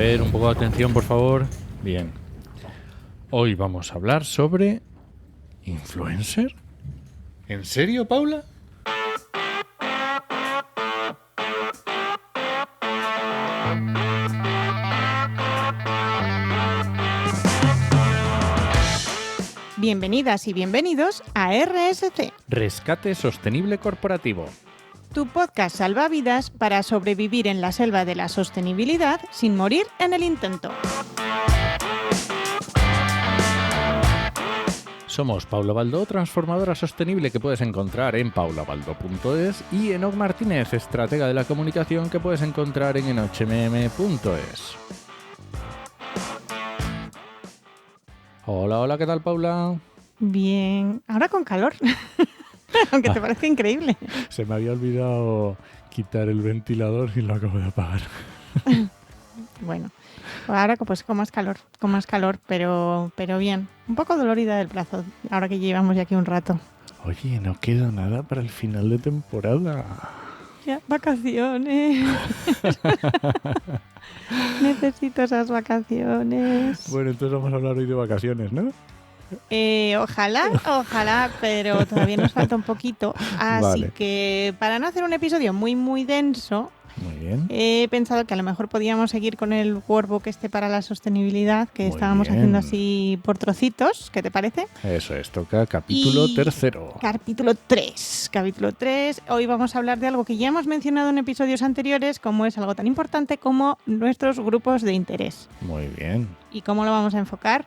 ver, un poco de atención, por favor. Bien. Hoy vamos a hablar sobre... ¿influencer? ¿En serio, Paula? Bienvenidas y bienvenidos a RSC, Rescate Sostenible Corporativo. tu podcast salvavidas para sobrevivir en la selva de la sostenibilidad sin morir en el intento. Somos Paula Baldó, transformadora sostenible que puedes encontrar en paulabaldo.es, y Enoc Martínez, estratega de la comunicación que puedes encontrar en enochmm.es. Hola, hola, ¿qué tal, Paula? Bien, ahora con calor, aunque te parezca increíble. Se me había olvidado quitar el ventilador y lo acabo de apagar. Bueno, ahora pues con más calor, pero bien. Un poco dolorida del brazo, ahora que llevamos ya aquí un rato. Oye, no queda nada para el final de temporada. Ya, vacaciones. Necesito esas vacaciones. Bueno, entonces vamos a hablar hoy de vacaciones, ¿no? Ojalá, pero todavía nos falta un poquito. Así Vale. que para no hacer un episodio muy denso, Muy bien. he pensado que a lo mejor podíamos seguir con el workbook para la sostenibilidad que Muy estábamos bien. haciendo así por trocitos. ¿Qué te parece? Eso es, toca capítulo Y tercero. Capítulo 3. Hoy vamos a hablar de algo que ya hemos mencionado en episodios anteriores, como es algo tan importante como nuestros grupos de interés. Muy bien. ¿Y cómo lo vamos a enfocar?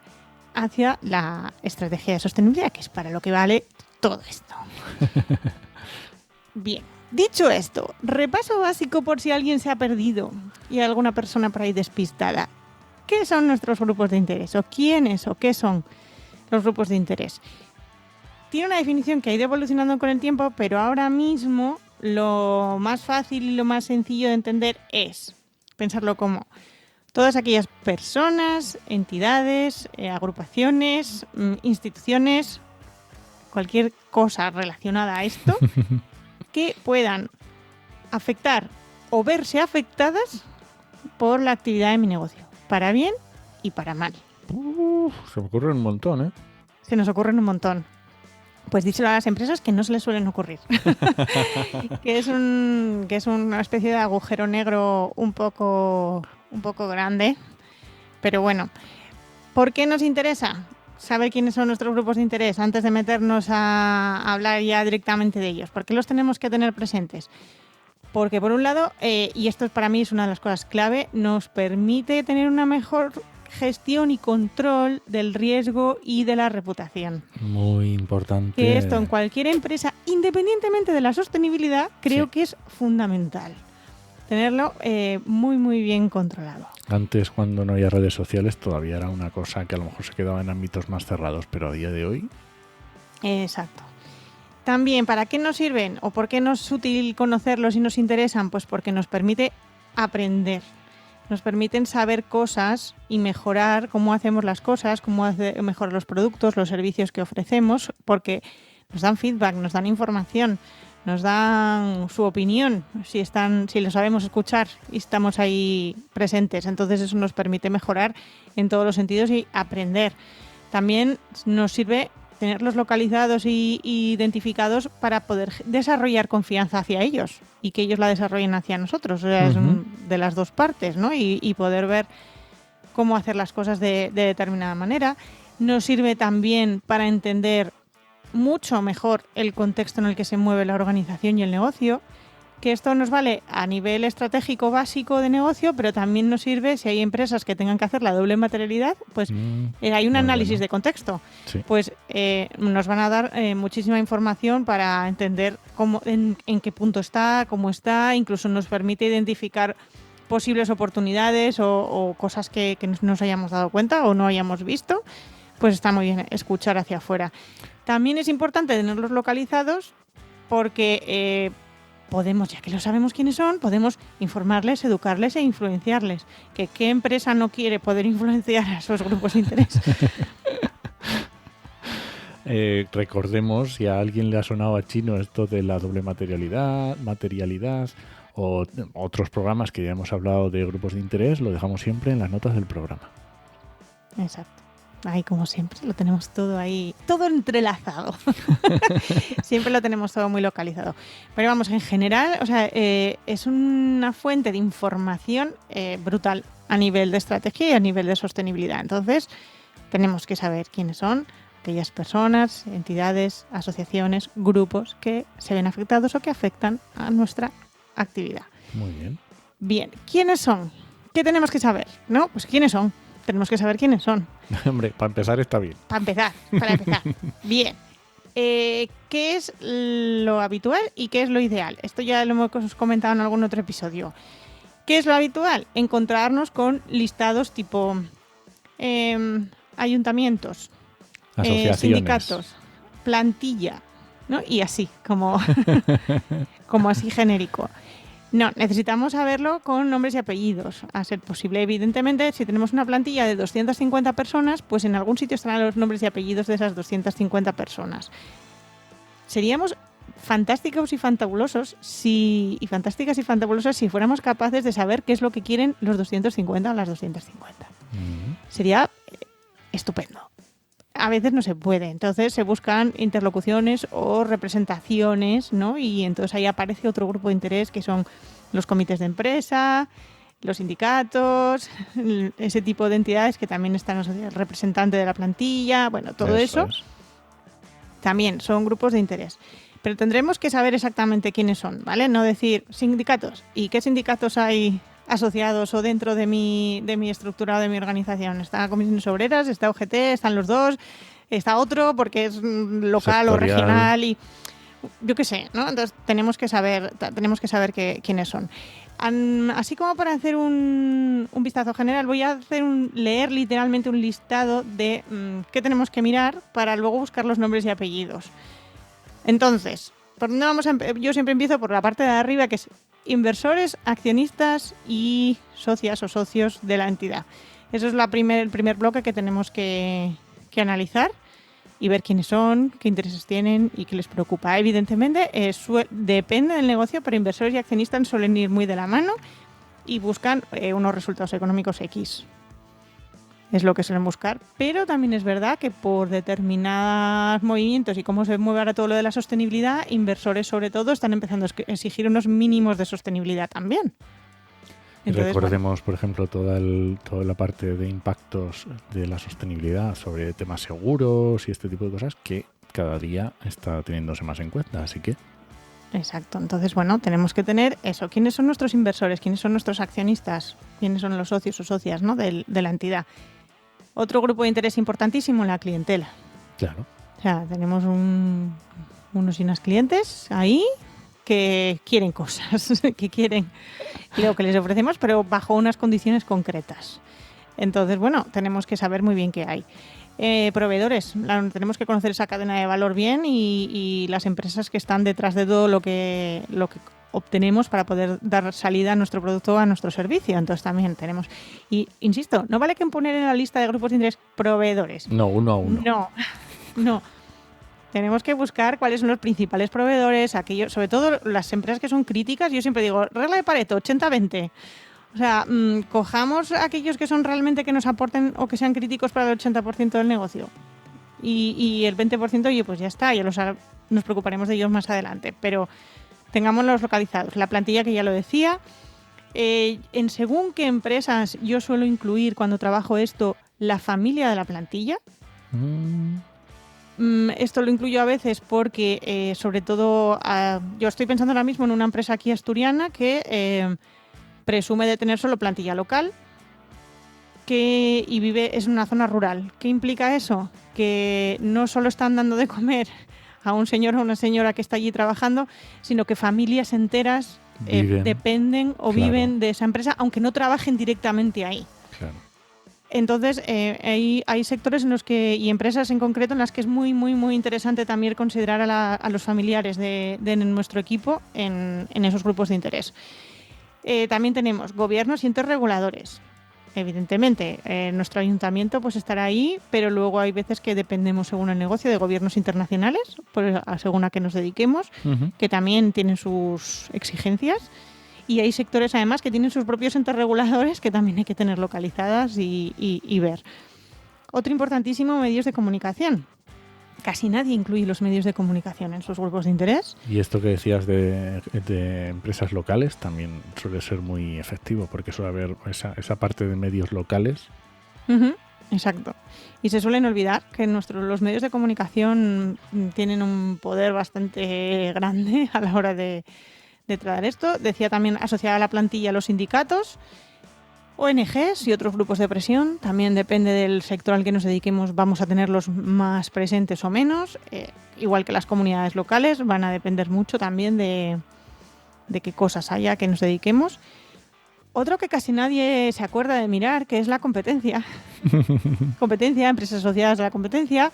Hacia la estrategia de sostenibilidad, que es para lo que vale todo esto. Bien, dicho esto, repaso básico por si alguien se ha perdido y alguna persona por ahí despistada. ¿Qué son nuestros grupos de interés? ¿O quiénes o qué son los grupos de interés? Tiene una definición que ha ido evolucionando con el tiempo, pero ahora mismo lo más fácil y lo más sencillo de entender es pensarlo como todas aquellas personas, entidades, agrupaciones, instituciones, cualquier cosa relacionada a esto, que puedan afectar o verse afectadas por la actividad de mi negocio, para bien y para mal. Se me ocurre un montón, ¿eh? Se nos ocurren un montón. Pues díselo a las empresas que no se les suelen ocurrir. que es una especie de agujero negro un poco grande. Pero bueno, ¿por qué nos interesa saber quiénes son nuestros grupos de interés antes de meternos a hablar ya directamente de ellos? ¿Por qué los tenemos que tener presentes? Porque por un lado, y esto para mí es una de las cosas clave, nos permite tener una mejor gestión y control del riesgo y de la reputación. Muy importante. Que esto en cualquier empresa, independientemente de la sostenibilidad, creo que es fundamental. Tenerlo muy bien controlado. Antes, cuando no había redes sociales, todavía era una cosa que a lo mejor se quedaba en ámbitos más cerrados, pero a día de hoy... Exacto. También, ¿para qué nos sirven o por qué nos es útil conocerlos y nos interesan? Pues porque nos permite aprender. Nos permiten saber cosas y mejorar cómo hacemos las cosas, cómo mejorar los productos, los servicios que ofrecemos, porque nos dan feedback, nos dan información, nos dan su opinión, si lo sabemos escuchar y estamos ahí presentes. Entonces eso nos permite mejorar en todos los sentidos y aprender. También nos sirve tenerlos localizados y identificados para poder desarrollar confianza hacia ellos y que ellos la desarrollen hacia nosotros. O sea, es de las dos partes, ¿no? Y poder ver cómo hacer las cosas de determinada manera. Nos sirve también para entender mucho mejor el contexto en el que se mueve la organización y el negocio, que esto nos vale a nivel estratégico básico de negocio, pero también nos sirve si hay empresas que tengan que hacer la doble materialidad, pues hay un análisis de contexto. Sí. Pues nos van a dar muchísima información para entender en qué punto está, cómo está, incluso nos permite identificar posibles oportunidades o cosas que no nos hayamos dado cuenta o no hayamos visto. Pues está muy bien escuchar hacia afuera. También es importante tenerlos localizados porque podemos, ya que lo sabemos quiénes son, podemos informarles, educarles e influenciarles. ¿Qué empresa no quiere poder influenciar a esos grupos de interés? Recordemos, si a alguien le ha sonado a chino esto de la doble materialidad o otros programas que ya hemos hablado de grupos de interés, lo dejamos siempre en las notas del programa. Exacto. Ahí, como siempre, lo tenemos todo ahí, todo entrelazado. Siempre lo tenemos todo muy localizado. Pero vamos, en general, o sea, es una fuente de información brutal a nivel de estrategia y a nivel de sostenibilidad. Entonces, tenemos que saber quiénes son aquellas personas, entidades, asociaciones, grupos que se ven afectados o que afectan a nuestra actividad. Muy bien. Bien, ¿quiénes son? ¿Qué tenemos que saber? ¿No? Pues ¿quiénes son? Tenemos que saber quiénes son. Hombre, para empezar está bien. Para empezar. Bien. ¿Qué es lo habitual y qué es lo ideal? Esto ya lo hemos comentado en algún otro episodio. ¿Qué es lo habitual? Encontrarnos con listados tipo ayuntamientos, Asociaciones. sindicatos, plantilla, ¿no? Y así, como así genérico. No, necesitamos saberlo con nombres y apellidos, a ser posible. Evidentemente, si tenemos una plantilla de 250 personas, pues en algún sitio estarán los nombres y apellidos de esas 250 personas. Seríamos fantásticos y fantabulosos si fuéramos capaces de saber qué es lo que quieren los 250 o las 250. Sería estupendo. A veces no se puede, entonces se buscan interlocuciones o representaciones, ¿no? Y entonces ahí aparece otro grupo de interés que son los comités de empresa, los sindicatos, ese tipo de entidades que también están, el representante de la plantilla, bueno, todo eso también son grupos de interés. Pero tendremos que saber exactamente quiénes son, ¿vale? No decir sindicatos. ¿Y qué sindicatos hay asociados o dentro de mi estructura o de mi organización? Está Comisiones Obreras, está UGT, están los dos, está otro porque es local sectorial o regional y yo qué sé, ¿no? Entonces tenemos que saber quiénes son. Así como para hacer un vistazo general, voy a leer literalmente un listado de qué tenemos que mirar para luego buscar los nombres y apellidos. Entonces, ¿por dónde vamos yo siempre empiezo por la parte de arriba, que es inversores, accionistas y socias o socios de la entidad. Eso es el primer bloque que tenemos que analizar y ver quiénes son, qué intereses tienen y qué les preocupa. Evidentemente, depende del negocio, pero inversores y accionistas suelen ir muy de la mano y buscan unos resultados económicos X. Es lo que suelen buscar, pero también es verdad que por determinados movimientos y cómo se mueve ahora todo lo de la sostenibilidad, inversores sobre todo están empezando a exigir unos mínimos de sostenibilidad también. Entonces, recordemos, por ejemplo, toda la parte de impactos de la sostenibilidad sobre temas seguros y este tipo de cosas que cada día está teniéndose más en cuenta, así que... Exacto. Entonces, bueno, tenemos que tener eso. ¿Quiénes son nuestros inversores? ¿Quiénes son nuestros accionistas? ¿Quiénes son los socios o socias, ¿no? de la entidad? Otro grupo de interés importantísimo, la clientela. Claro. O sea, tenemos unos y unas clientes ahí que quieren cosas, que quieren lo que les ofrecemos, pero bajo unas condiciones concretas. Entonces, bueno, tenemos que saber muy bien qué hay. Proveedores, tenemos que conocer esa cadena de valor bien y las empresas que están detrás de todo lo que obtenemos para poder dar salida a nuestro producto, a nuestro servicio. Entonces también tenemos, y insisto, no vale que poner en la lista de grupos de interés proveedores. No, uno a uno. No. Tenemos que buscar cuáles son los principales proveedores, aquellos, sobre todo las empresas que son críticas. Yo siempre digo, regla de Pareto, 80-20. O sea, cojamos aquellos que son realmente que nos aporten o que sean críticos para el 80% del negocio. Y el 20%, oye, pues ya está, nos preocuparemos de ellos más adelante. Pero tengámoslos localizados. La plantilla, que ya lo decía. En según qué empresas yo suelo incluir cuando trabajo esto, la familia de la plantilla. Esto lo incluyo a veces porque, sobre todo, yo estoy pensando ahora mismo en una empresa aquí asturiana que presume de tener solo plantilla local y vive en una zona rural. ¿Qué implica eso? Que no solo están dando de comer a un señor o una señora que está allí trabajando, sino que familias enteras dependen o viven de esa empresa, aunque no trabajen directamente ahí. Claro. Entonces, hay sectores en los que, y empresas en concreto, en las que es muy, muy, muy interesante también considerar a los familiares de nuestro equipo en esos grupos de interés. También tenemos gobiernos y entes reguladores. Evidentemente, nuestro ayuntamiento pues estará ahí, pero luego hay veces que dependemos, según el negocio, de gobiernos internacionales, según a qué nos dediquemos, que también tienen sus exigencias. y hay sectores además que tienen sus propios entes reguladores que también hay que tener localizadas y ver. Otro importantísimo, medios de comunicación. Casi nadie incluye los medios de comunicación en sus grupos de interés. Y esto que decías de empresas locales también suele ser muy efectivo, porque suele haber esa parte de medios locales. Uh-huh, exacto. Y se suelen olvidar que los medios de comunicación tienen un poder bastante grande a la hora de tratar esto. Decía también asociada a la plantilla a los sindicatos, ONGs y otros grupos de presión. También depende del sector al que nos dediquemos, vamos a tenerlos más presentes o menos. Igual que las comunidades locales, van a depender mucho también de qué cosas haya que nos dediquemos. Otro que casi nadie se acuerda de mirar, que es la competencia. Competencia, empresas asociadas a la competencia.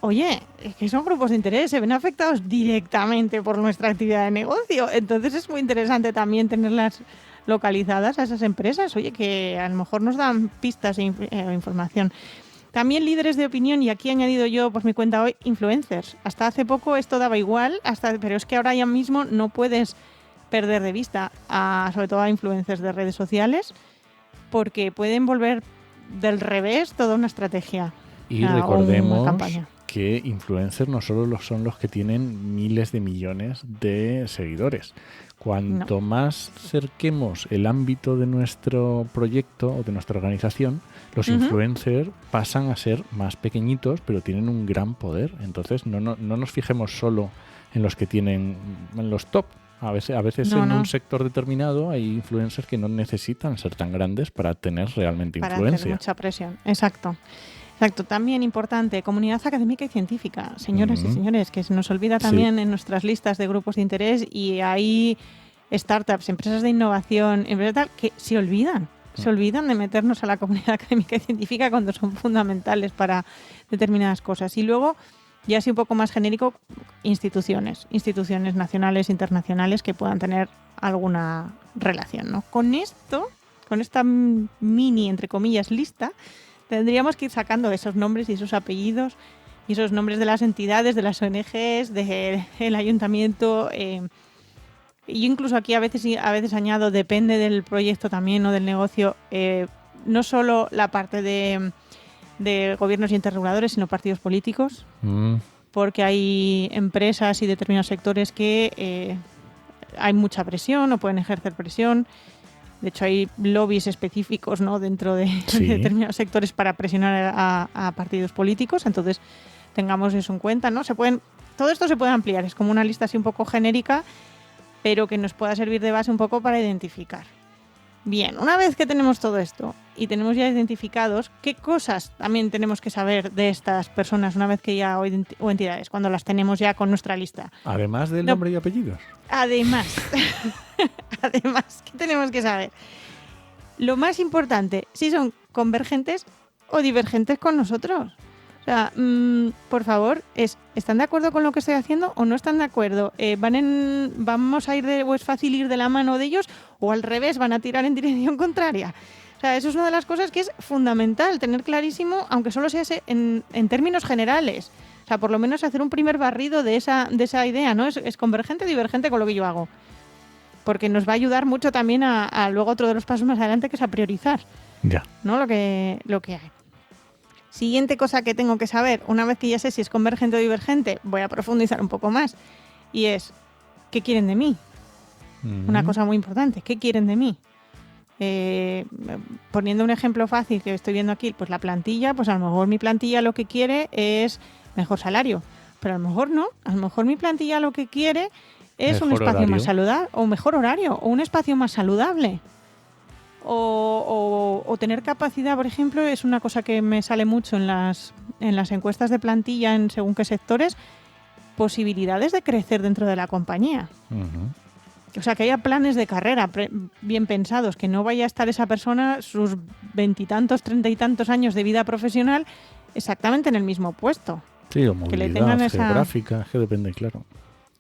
Oye, es que son grupos de interés, se ven afectados directamente por nuestra actividad de negocio. Entonces es muy interesante también tenerlas localizadas a esas empresas, oye, que a lo mejor nos dan pistas e información. También líderes de opinión, y aquí he añadido yo por mi cuenta hoy, influencers. Hasta hace poco esto daba igual, pero es que ahora ya mismo no puedes perder de vista sobre todo a influencers de redes sociales, porque pueden volver del revés toda una estrategia. Y recordemos que influencers no solo son los que tienen miles de millones de seguidores. Cuanto más cerquemos el ámbito de nuestro proyecto o de nuestra organización, los influencers pasan a ser más pequeñitos, pero tienen un gran poder. Entonces no nos fijemos solo en los que tienen en los top. A veces un sector determinado hay influencers que no necesitan ser tan grandes para tener realmente influencia. Para hacer mucha presión, exacto. También importante, comunidad académica y científica. Señores y señores, que se nos olvida también en nuestras listas de grupos de interés, y hay startups, empresas de innovación, empresas tal, que se olvidan de meternos a la comunidad académica y científica cuando son fundamentales para determinadas cosas. Y luego, ya así un poco más genérico, instituciones nacionales, internacionales que puedan tener alguna relación, ¿no? Con esta mini, entre comillas, lista, tendríamos que ir sacando esos nombres y esos apellidos y esos nombres de las entidades, de las ONGs, del ayuntamiento. Y incluso aquí a veces añado, depende del proyecto también o del negocio, no solo la parte de gobiernos y entes reguladores, sino partidos políticos, porque hay empresas y determinados sectores que hay mucha presión o pueden ejercer presión. De hecho, hay lobbies específicos, ¿no?, dentro de determinados sectores para presionar a partidos políticos. Entonces, tengamos eso en cuenta, ¿no? Todo esto se puede ampliar. Es como una lista así un poco genérica, pero que nos pueda servir de base un poco para identificar. Bien, una vez que tenemos todo esto y tenemos ya identificados, ¿qué cosas también tenemos que saber de estas personas una vez que ya o entidades, cuando las tenemos ya con nuestra lista? Además del nombre y apellidos. Además, ¿qué tenemos que saber? Lo más importante, si son convergentes o divergentes con nosotros. O sea, por favor, ¿están de acuerdo con lo que estoy haciendo o no están de acuerdo? ¿Vamos a ir o es fácil ir de la mano de ellos, o al revés, van a tirar en dirección contraria? O sea, eso es una de las cosas que es fundamental, tener clarísimo, aunque solo sea en términos generales. O sea, por lo menos hacer un primer barrido de esa idea, ¿no? ¿Es convergente o divergente con lo que yo hago? Porque nos va a ayudar mucho también a luego otro de los pasos más adelante, que es a priorizar. Ya. ¿No? Lo que hay. Siguiente cosa que tengo que saber, una vez que ya sé si es convergente o divergente, voy a profundizar un poco más, y es, ¿qué quieren de mí? Una cosa muy importante, ¿qué quieren de mí? Poniendo un ejemplo fácil que estoy viendo aquí, pues la plantilla, pues a lo mejor mi plantilla lo que quiere es mejor salario, pero a lo mejor no, a lo mejor mi plantilla lo que quiere es un espacio más saludable, o mejor horario, o un espacio más saludable. O tener capacidad, por ejemplo, es una cosa que me sale mucho en las encuestas de plantilla en según qué sectores, posibilidades de crecer dentro de la compañía. O sea, que haya planes de carrera bien pensados, que no vaya a estar esa persona sus 20 y tantos, 30 y tantos años de vida profesional exactamente en el mismo puesto. Sí, o movilidad, que le tengan geográfica, que depende, claro.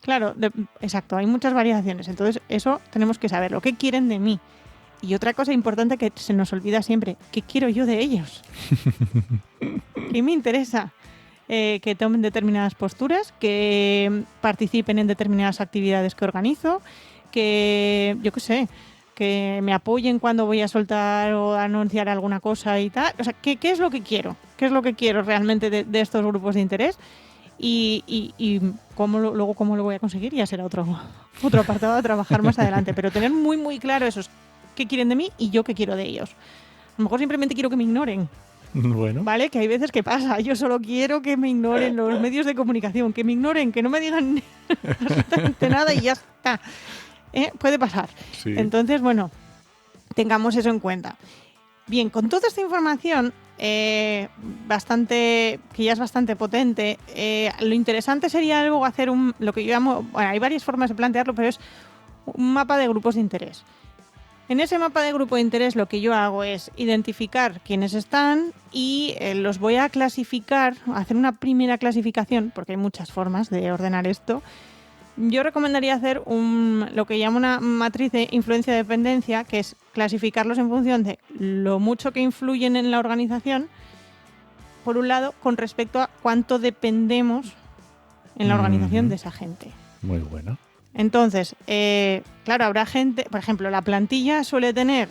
Claro, exacto, hay muchas variaciones. Entonces, eso tenemos que saberlo. ¿Qué quieren de mí? Y otra cosa importante que se nos olvida siempre, ¿qué quiero yo de ellos? ¿Qué me interesa? Que tomen determinadas posturas, que participen en determinadas actividades que organizo, que, yo qué sé, que me apoyen cuando voy a soltar o anunciar alguna cosa y tal. O sea, ¿qué es lo que quiero? ¿Qué es lo que quiero realmente de estos grupos de interés? Y luego cómo lo voy a conseguir ya será otro apartado a trabajar más adelante. Pero tener muy, muy claro eso, qué quieren de mí y yo qué quiero de ellos. A lo mejor simplemente quiero que me ignoren. Bueno. ¿Vale? Que hay veces que pasa. Yo solo quiero que me ignoren los medios de comunicación, que me ignoren, que no me digan absolutamente nada y ya está. Puede pasar. Sí. Entonces, bueno, tengamos eso en cuenta. Bien, con toda esta información, que ya es bastante potente, lo interesante sería luego hacer lo que yo llamo, bueno, hay varias formas de plantearlo, pero es un mapa de grupos de interés. En ese mapa de grupo de interés lo que yo hago es identificar quiénes están y los voy a clasificar, hacer una primera clasificación, porque hay muchas formas de ordenar esto. Yo recomendaría hacer lo que llamo una matriz de influencia-dependencia, que es clasificarlos en función de lo mucho que influyen en la organización, por un lado, con respecto a cuánto dependemos en la organización de esa gente. Muy bueno. Entonces, claro, habrá gente, por ejemplo, la plantilla suele tener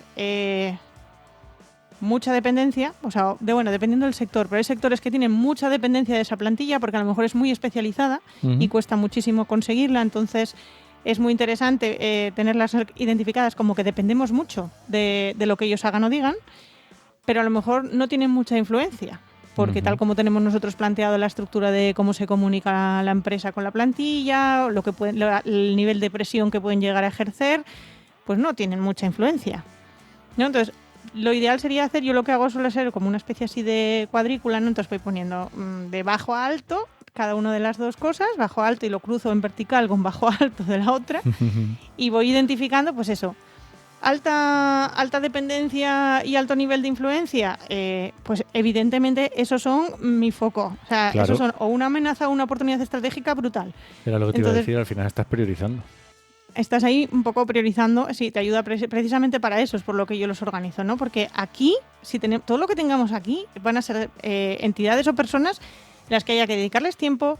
mucha dependencia, o sea, dependiendo del sector, pero hay sectores que tienen mucha dependencia de esa plantilla porque a lo mejor es muy especializada y cuesta muchísimo conseguirla, entonces es muy interesante tenerlas identificadas como que dependemos mucho de lo que ellos hagan o digan, pero a lo mejor no tienen mucha influencia. Porque tal como tenemos nosotros planteado la estructura de cómo se comunica la empresa con la plantilla, el nivel de presión que pueden llegar a ejercer, pues no tienen mucha influencia, ¿no? Entonces, lo ideal sería yo lo que hago suele ser como una especie así de cuadrícula, ¿no? Entonces voy poniendo de bajo a alto cada una de las dos cosas, bajo a alto, y lo cruzo en vertical con bajo a alto de la otra, y voy identificando, pues eso, alta dependencia y alto nivel de influencia, pues evidentemente esos son mi foco. O sea, claro. Esos son o una amenaza o una oportunidad estratégica brutal. Era lo que te iba a decir, al final estás priorizando. Estás ahí un poco priorizando, sí, te ayuda precisamente para eso, es por lo que yo los organizo, ¿no? Porque aquí, si tenemos todo lo que tengamos aquí, van a ser entidades o personas las que haya que dedicarles tiempo,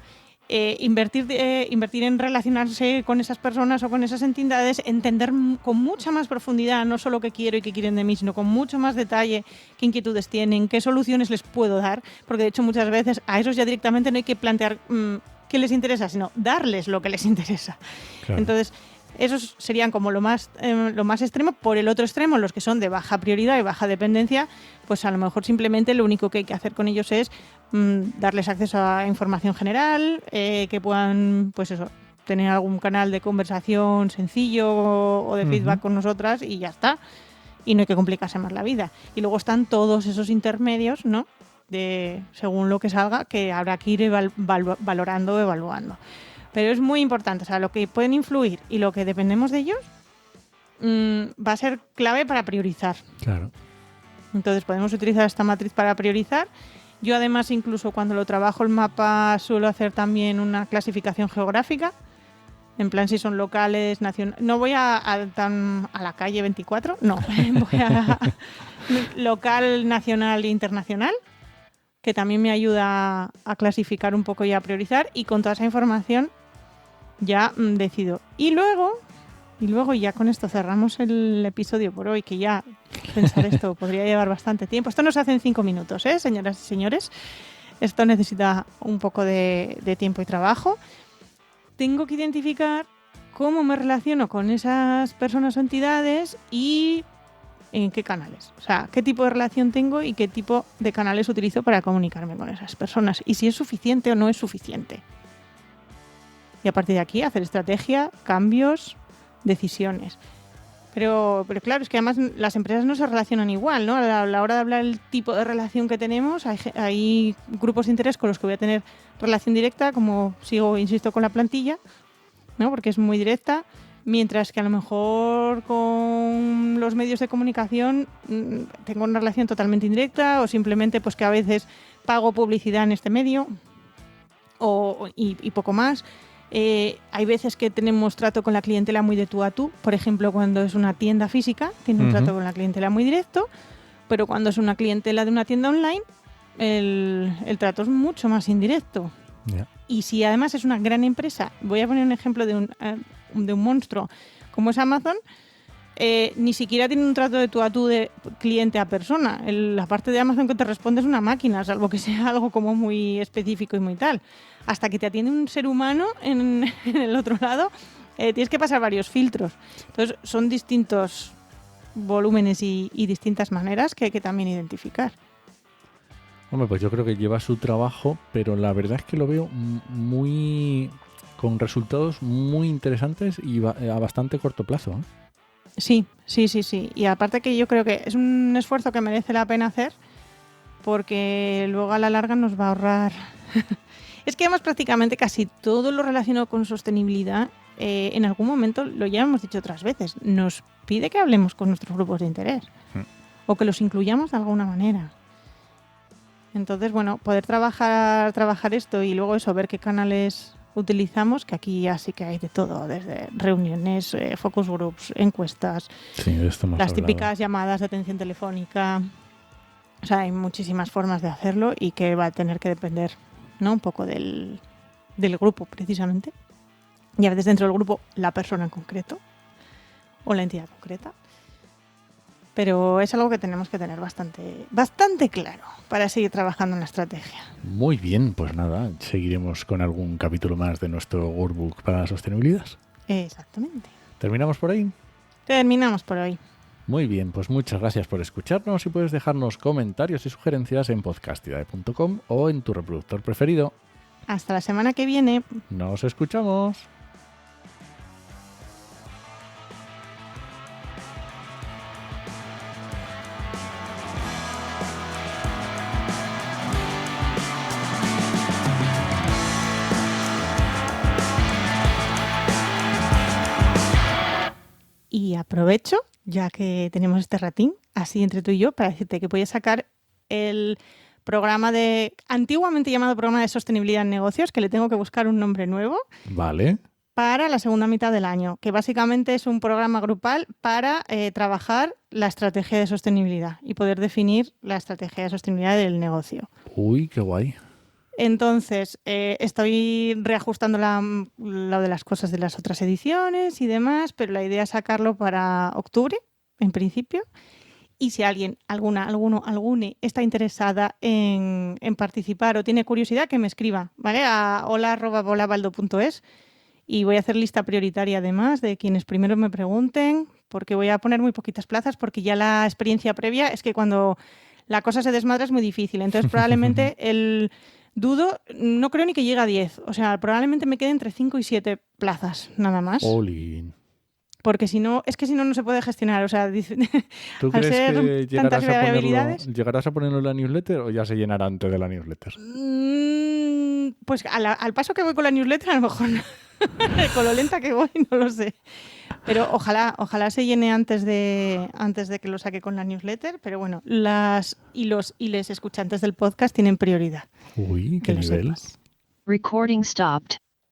invertir en relacionarse con esas personas o con esas entidades, entender con mucha más profundidad no solo qué quiero y qué quieren de mí, sino con mucho más detalle qué inquietudes tienen, qué soluciones les puedo dar, porque de hecho muchas veces a esos ya directamente no hay que plantear qué les interesa, sino darles lo que les interesa. Claro. Entonces, esos serían como lo más extremo. Por el otro extremo, los que son de baja prioridad y baja dependencia, pues a lo mejor simplemente lo único que hay que hacer con ellos es darles acceso a información general, que puedan, pues eso, tener algún canal de conversación sencillo o de feedback con nosotras y ya está. Y no hay que complicarse más la vida. Y luego están todos esos intermedios, ¿no? Según lo que salga, que habrá que ir valorando o evaluando. Pero es muy importante, o sea, lo que pueden influir y lo que dependemos de ellos va a ser clave para priorizar. Claro. Entonces podemos utilizar esta matriz para priorizar. Yo además, incluso cuando lo trabajo el mapa, suelo hacer también una clasificación geográfica, en plan si son locales, nacionales. No voy a la calle 24, no, voy a local, nacional e internacional, que también me ayuda a clasificar un poco y a priorizar, y con toda esa información ya decido. Y luego ya con esto cerramos el episodio por hoy, que ya pensar esto podría llevar bastante tiempo. Esto no se hace en 5 minutos, señoras y señores. Esto necesita un poco de tiempo y trabajo. Tengo que identificar cómo me relaciono con esas personas o entidades y en qué canales. O sea, qué tipo de relación tengo y qué tipo de canales utilizo para comunicarme con esas personas. Y si es suficiente o no es suficiente. Y a partir de aquí hacer estrategia, cambios, decisiones. Pero claro, es que además las empresas no se relacionan igual, ¿no? A la hora de hablar del tipo de relación que tenemos, hay grupos de interés con los que voy a tener relación directa, como insisto, con la plantilla, ¿no? Porque es muy directa, mientras que a lo mejor con los medios de comunicación tengo una relación totalmente indirecta, o simplemente pues que a veces pago publicidad en este medio y poco más. Hay veces que tenemos trato con la clientela muy de tú a tú. Por ejemplo, cuando es una tienda física, tiene un trato con la clientela muy directo, pero cuando es una clientela de una tienda online, el trato es mucho más indirecto. Yeah. Y si además es una gran empresa, voy a poner un ejemplo de un monstruo, como es Amazon, ni siquiera tiene un trato de tú a tú de cliente a persona. La parte de Amazon que te responde es una máquina, salvo que sea algo como muy específico y muy tal. Hasta que te atiende un ser humano en el otro lado, tienes que pasar varios filtros. Entonces, son distintos volúmenes y distintas maneras que hay que también identificar. Hombre, pues yo creo que lleva su trabajo, pero la verdad es que lo veo con resultados muy interesantes y a bastante corto plazo, ¿eh? Sí. Y aparte que yo creo que es un esfuerzo que merece la pena hacer, porque luego a la larga nos va a ahorrar. Es que además prácticamente casi todo lo relacionado con sostenibilidad, en algún momento, lo ya hemos dicho otras veces, nos pide que hablemos con nuestros grupos de interés o que los incluyamos de alguna manera. Entonces, bueno, poder trabajar esto y luego eso, ver qué canales utilizamos, que aquí ya sí que hay de todo, desde reuniones, focus groups, encuestas, las típicas llamadas de atención telefónica. O sea, hay muchísimas formas de hacerlo y que va a tener que depender, ¿no?, un poco del grupo, precisamente. Y a veces dentro del grupo la persona en concreto o la entidad concreta. Pero es algo que tenemos que tener bastante claro para seguir trabajando en la estrategia. Muy bien, pues nada, seguiremos con algún capítulo más de nuestro workbook para la sostenibilidad. Exactamente. ¿Terminamos por ahí? Terminamos por hoy. Muy bien, pues muchas gracias por escucharnos y puedes dejarnos comentarios y sugerencias en podcastidae.com o en tu reproductor preferido. Hasta la semana que viene. Nos escuchamos. Y aprovecho, ya que tenemos este ratín, así entre tú y yo, para decirte que voy a sacar el programa antiguamente llamado programa de sostenibilidad en negocios, que le tengo que buscar un nombre nuevo. Vale. Para la segunda mitad del año, que básicamente es un programa grupal para trabajar la estrategia de sostenibilidad y poder definir la estrategia de sostenibilidad del negocio. Uy, qué guay. Entonces, estoy reajustando lo de las cosas de las otras ediciones y demás, pero la idea es sacarlo para octubre, en principio. Y si alguno está interesada en participar o tiene curiosidad, que me escriba, ¿vale? A hola@bolabaldo.es, y voy a hacer lista prioritaria además de quienes primero me pregunten, porque voy a poner muy poquitas plazas, porque ya la experiencia previa es que cuando la cosa se desmadra es muy difícil. Entonces, probablemente no creo ni que llegue a 10. O sea, probablemente me quede entre 5 y 7 plazas, nada más. Olin. Porque si no no se puede gestionar. O sea, ¿Tú al crees ser que tantas variabilidades, llegarás a ponerlo en la newsletter o ya se llenará antes de la newsletter? Pues al paso que voy con la newsletter, a lo mejor no. Con lo lenta que voy, no lo sé. Pero ojalá se llene antes de que lo saque con la newsletter. Pero bueno, les escuchantes del podcast tienen prioridad. Uy, qué nivel. Recording stopped.